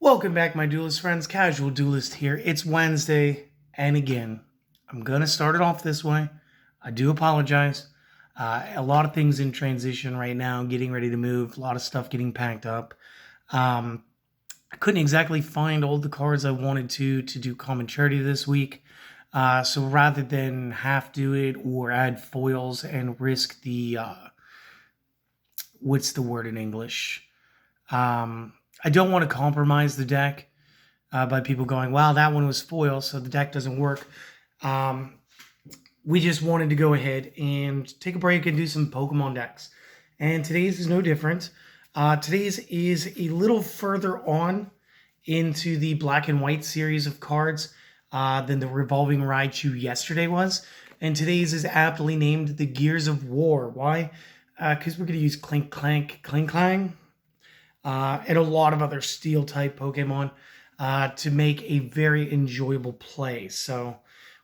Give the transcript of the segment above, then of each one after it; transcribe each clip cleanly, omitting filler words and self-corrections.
Welcome back, my duelist friends. Casual Duelist here. It's Wednesday, and again, I'm gonna start it off this way. I do apologize. A lot of things in transition right now, getting ready to move. A lot of stuff getting packed up. I couldn't exactly find all the cards I wanted to do common charity this week. So rather than half do it or add foils and risk the what's the word in English? I don't want to compromise the deck by people going, wow, that one was foil, so the deck doesn't work. We just wanted to go ahead and take a break and do some Pokemon decks. And today's is no different. Today's is a little further on into the black and white series of cards than the Revolving Raichu yesterday was. And today's is aptly named the Gears of War. Why? Because we're going to use Clink Clank, Cling Clang, and a lot of other Steel-type Pokemon to make a very enjoyable play. So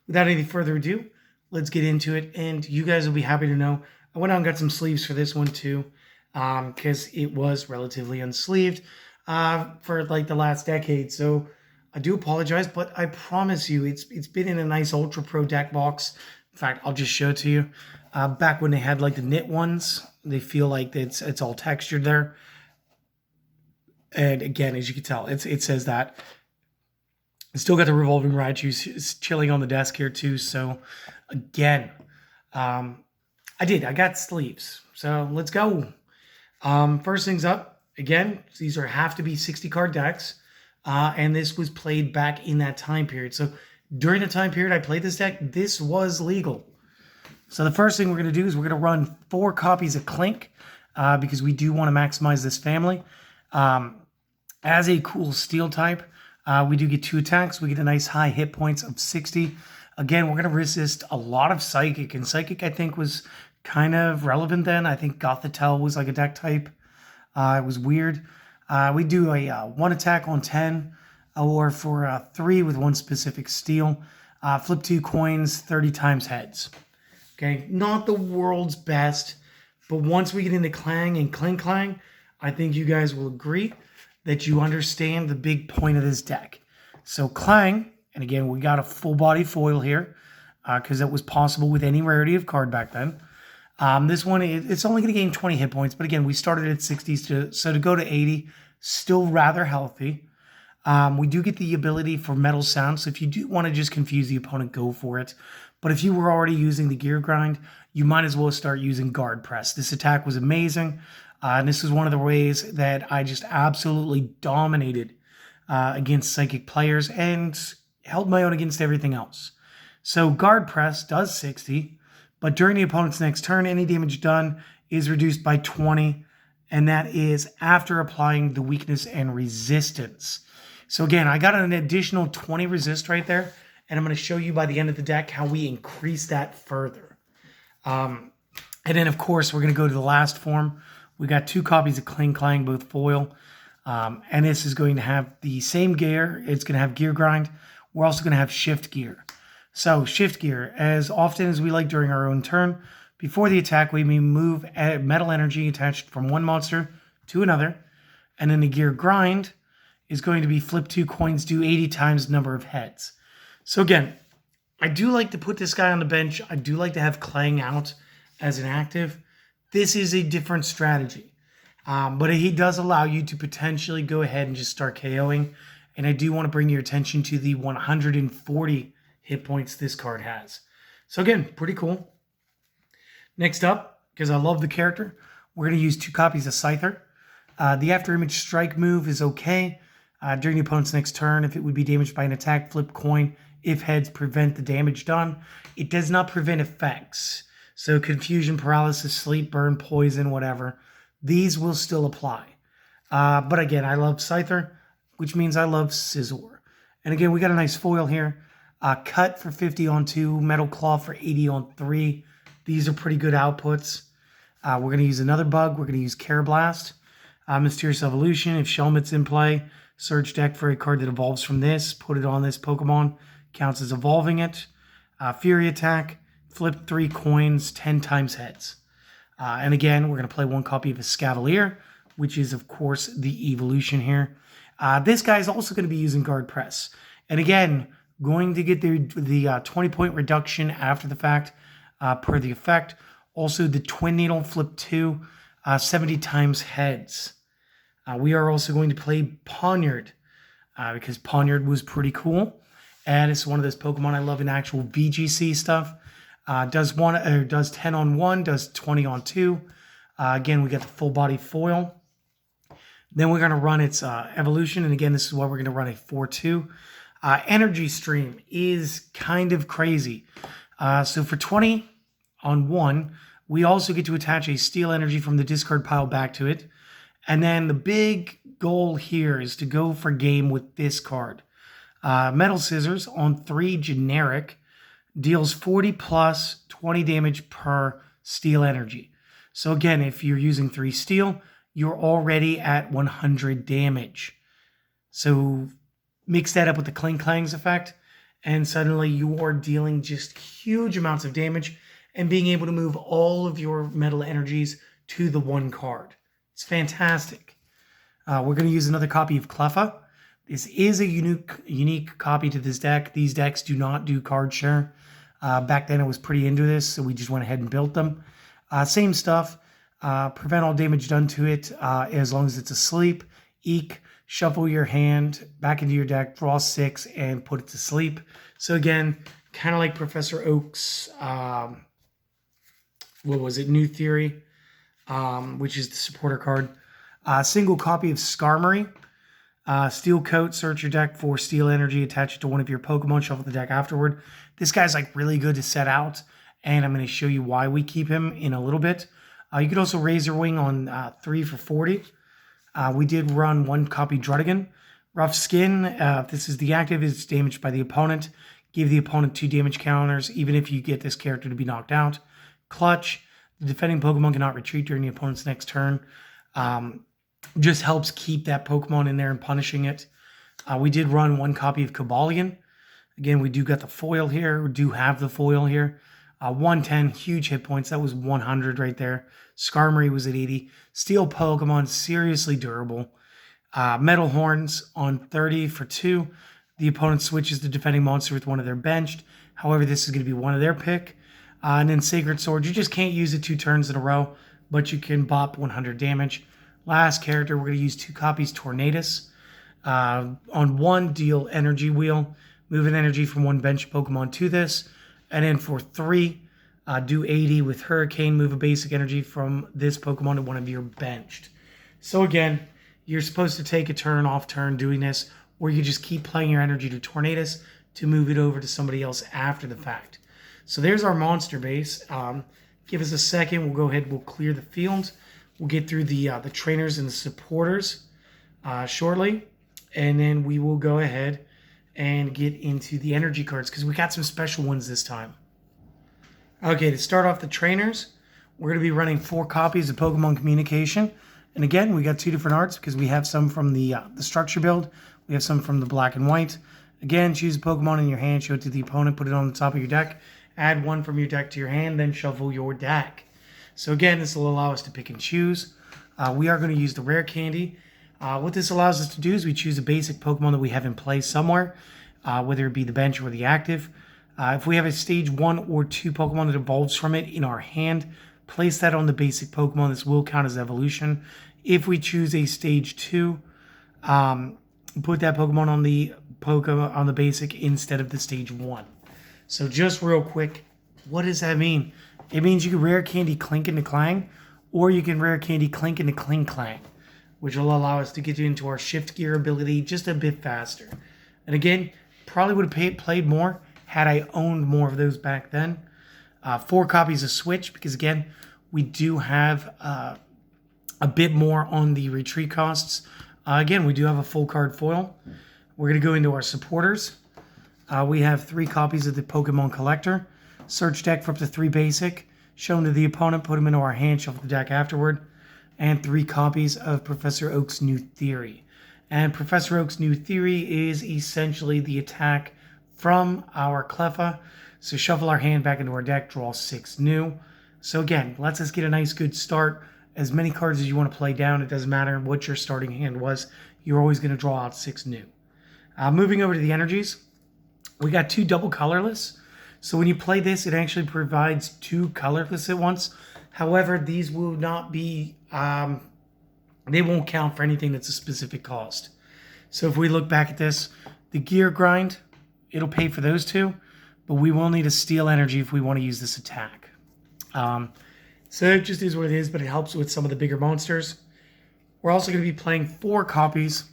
without any further ado, let's get into it. And you guys will be happy to know I went out and got some sleeves for this one too, because it was relatively unsleeved for like the last decade. So I do apologize, but I promise you it's been in a nice Ultra Pro deck box. In fact, I'll just show it to you. Back when they had like the knit ones, they feel like it's all textured there. And again, as you can tell, it says that. It's still got the Revolving Raichu chilling on the desk here too. So again, I got sleeves. So let's go. First things up, again, these have to be 60 card decks. And this was played back in that time period. So during the time period I played this deck, this was legal. So the first thing we're going to do is we're going to run 4 copies of Clink because we do want to maximize this family. As a cool steel type, we do get 2 attacks. We get a nice high hit points of 60. Again, we're going to resist a lot of Psychic. And Psychic, I think, was kind of relevant then. I think Gothitelle was like a deck type. It was weird. We do a 1 attack on 10 or for 3 with 1 specific steel. Flip 2 coins 30 times heads. Okay, not the world's best. But once we get into Clang and Cling Clang, I think you guys will agree that you understand the big point of this deck. So Clang, and again, we got a full body foil here because that was possible with any rarity of card back then. This one, it's only going to gain 20 hit points, but again, we started at 60s, so to go to 80, still rather healthy. We do get the ability for Metal Sound, so if you do want to just confuse the opponent, go for it. But if you were already using the Gear Grind, you might as well start using Guard Press. This attack was amazing. And this is one of the ways that I just absolutely dominated against Psychic players and held my own against everything else. So Guard Press does 60, but during the opponent's next turn, any damage done is reduced by 20, and that is after applying the weakness and resistance. So again, I got an additional 20 resist right there, and I'm going to show you by the end of the deck how we increase that further. And then, of course, we're going to go to the last form. We got 2 copies of Cling Clang, both foil. And this is going to have the same gear. It's going to have Gear Grind. We're also going to have Shift Gear. So Shift Gear, as often as we like during our own turn, before the attack, we may move metal energy attached from one monster to another. And then the Gear Grind is going to be flip 2 coins, do 80 times the number of heads. So again, I do like to put this guy on the bench. I do like to have Clang out as an active. This is a different strategy, but he does allow you to potentially go ahead and just start KOing. And I do want to bring your attention to the 140 hit points this card has. So again, pretty cool. Next up, because I love the character, we're going to use 2 copies of Scyther. The after image strike move is okay. During the opponent's next turn, if it would be damaged by an attack, flip coin. If heads, prevent the damage done. It does not prevent effects. So confusion, paralysis, sleep, burn, poison, whatever. These will still apply. But again, I love Scyther, which means I love Scizor. And again, we got a nice foil here. Cut for 50 on 2, Metal Claw for 80 on 3. These are pretty good outputs. We're going to use another bug. We're going to use Carablast. Mysterious Evolution, if Shelmet's in play. Search deck for a card that evolves from this. Put it on this Pokemon. Counts as evolving it. Fury Attack. Flip 3 coins, 10 times heads. And again, we're going to play 1 copy of Escavalier, which is, of course, the evolution here. This guy is also going to be using guard press. And again, going to get the 20-point reduction after the fact per the effect. Also, the Twin Needle Flip 2, 70 times heads. We are also going to play Poniard because Poniard was pretty cool. And it's one of those Pokemon I love in actual VGC stuff. Does 10 on 1, does 20 on 2. Again, we got the full body foil. Then we're going to run its evolution. And again, this is why we're going to run a 4-2. Energy Stream is kind of crazy. So for 20 on 1, we also get to attach a Steel Energy from the discard pile back to it. And then the big goal here is to go for game with this card. Metal Scissors on 3 generic deals 40 plus 20 damage per Steel Energy. So again, if you're using 3 Steel, you're already at 100 damage. So mix that up with the Cling Clangs effect, and suddenly you are dealing just huge amounts of damage and being able to move all of your metal energies to the one card. It's fantastic. We're going to use another copy of Cleffa. This is a unique copy to this deck. These decks do not do card share. Back then I was pretty into this, so we just went ahead and built them. Same stuff. Prevent all damage done to it as long as it's asleep. Eek, shuffle your hand back into your deck, draw 6, and put it to sleep. So again, kind of like Professor Oak's, New Theory, which is the supporter card. Single copy of Skarmory. Steel Coat, search your deck for Steel Energy, attach it to one of your Pokemon, shuffle the deck afterward. This guy's like really good to set out, and I'm going to show you why we keep him in a little bit. You could also Razor Wing on 3 for 40. We did run 1 copy Druddigan. Rough Skin, if this is the active, it's damaged by the opponent. Give the opponent 2 damage counters, even if you get this character to be knocked out. Clutch, the defending Pokemon cannot retreat during the opponent's next turn. Just helps keep that Pokemon in there and punishing it. We did run 1 copy of Cobalion. Again, we do got the foil here. We do have the foil here. 110, huge hit points. That was 100 right there. Skarmory was at 80. Steel Pokemon, seriously durable. Metal Horns on 30 for 2. The opponent switches the defending monster with one of their benched. However, this is going to be one of their pick. And then Sacred Sword, you just can't use it 2 turns in a row, but you can bop 100 damage. Last character, we're going to use 2 copies Tornadus. On 1, deal Energy Wheel. Move an energy from 1 bench Pokemon to this. And then for 3, do 80 with Hurricane. Move a basic energy from this Pokemon to one of your benched. So again, you're supposed to take a turn off turn doing this, or you just keep playing your energy to Tornadus to move it over to somebody else after the fact. So there's our monster base. Give us a second. We'll go ahead. We'll clear the field. We'll get through the trainers and the supporters shortly, and then we will go ahead and get into the energy cards because we got some special ones this time. Okay, to start off the trainers, we're going to be running 4 copies of Pokemon Communication. And again, we got 2 different arts because we have some from the structure build. We have some from the black and white. Again, choose a Pokemon in your hand, show it to the opponent, put it on the top of your deck, add 1 from your deck to your hand, then shuffle your deck. So again, this will allow us to pick and choose. We are going to use the rare candy. What this allows us to do is we choose a basic Pokemon that we have in play somewhere, whether it be the bench or the active. If we have a stage 1 or 2 Pokemon that evolves from it in our hand, place that on the basic Pokemon. This will count as evolution. If we choose a stage 2, put that Pokemon on the basic instead of the stage 1. So just real quick, what does that mean? It means you can rare candy Clink into Clang, or you can rare candy Clink into Cling Clang, which will allow us to get into our shift gear ability just a bit faster. And again, probably would have played more had I owned more of those back then. 4 copies of Switch, because again, we do have a bit more on the retreat costs. Again, we do have a full card foil. We're going to go into our supporters. We have 3 copies of the Pokemon Collector. Search deck for up to 3 basic. Shown to the opponent, put them into our hand, shuffle the deck afterward. And 3 copies of Professor Oak's New Theory. And Professor Oak's New Theory is essentially the attack from our Cleffa. So shuffle our hand back into our deck, draw 6 new. So again, lets us get a nice good start. As many cards as you want to play down, it doesn't matter what your starting hand was. you're always going to draw out 6 new. Moving over to the energies, we got 2 double colorless. So when you play this, it actually provides 2 colorless at once. However, these will not be, they won't count for anything that's a specific cost. So if we look back at this, the gear grind, it'll pay for those 2, but we will need a steel energy if we want to use this attack. So it just is what it is, but it helps with some of the bigger monsters. We're also going to be playing 4 copies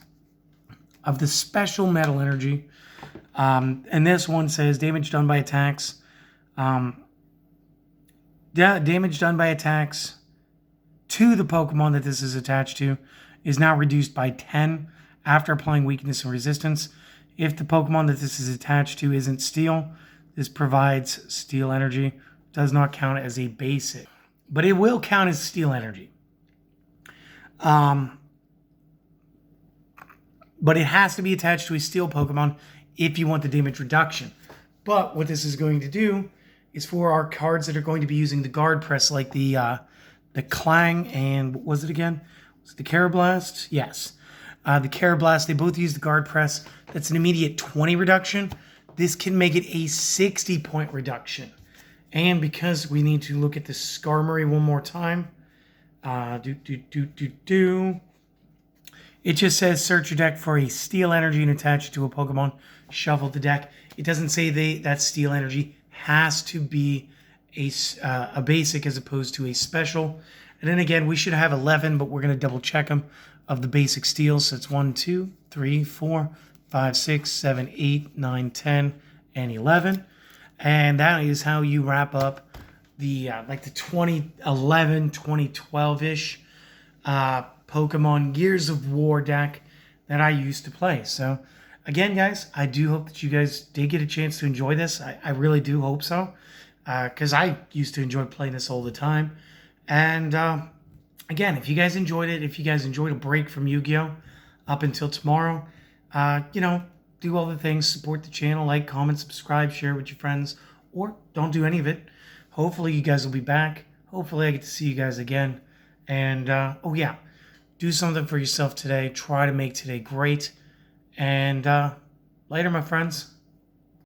of the special metal energy. And this one says damage done by attacks. Damage done by attacks to the Pokemon that this is attached to is now reduced by 10 after applying weakness and resistance. If the Pokemon that this is attached to isn't steel, this provides steel energy. Does not count as a basic, but it will count as steel energy. But it has to be attached to a steel Pokemon if you want the damage reduction. But what this is going to do is for our cards that are going to be using the guard press, like the Clang and what was it again? Was it the Carablast? Yes. The Carablast, they both use the guard press. That's an immediate 20 reduction. This can make it a 60-point reduction. And because we need to look at the Skarmory one more time, it just says search your deck for a steel energy and attach it to a Pokemon. Shuffle the deck. It doesn't say that steel energy has to be a basic as opposed to a special. And then again, we should have 11, but we're going to double check them of the basic steels. So it's 1, 2, 3, 4, 5, 6, 7, 8, 9, 10, and 11. And that is how you wrap up the like the 2011, 2012-ish Pokemon Gears of War deck that I used to play. So again, guys, I do hope that you guys did get a chance to enjoy this. I really do hope so, because I used to enjoy playing this all the time. And again, if you guys enjoyed it, if you guys enjoyed a break from Yu-Gi-Oh! Up until tomorrow, do all the things, support the channel, like, comment, subscribe, share with your friends, or don't do any of it. Hopefully you guys will be back. Hopefully I get to see you guys again. And, oh yeah, do something for yourself today. Try to make today great. And later, my friends.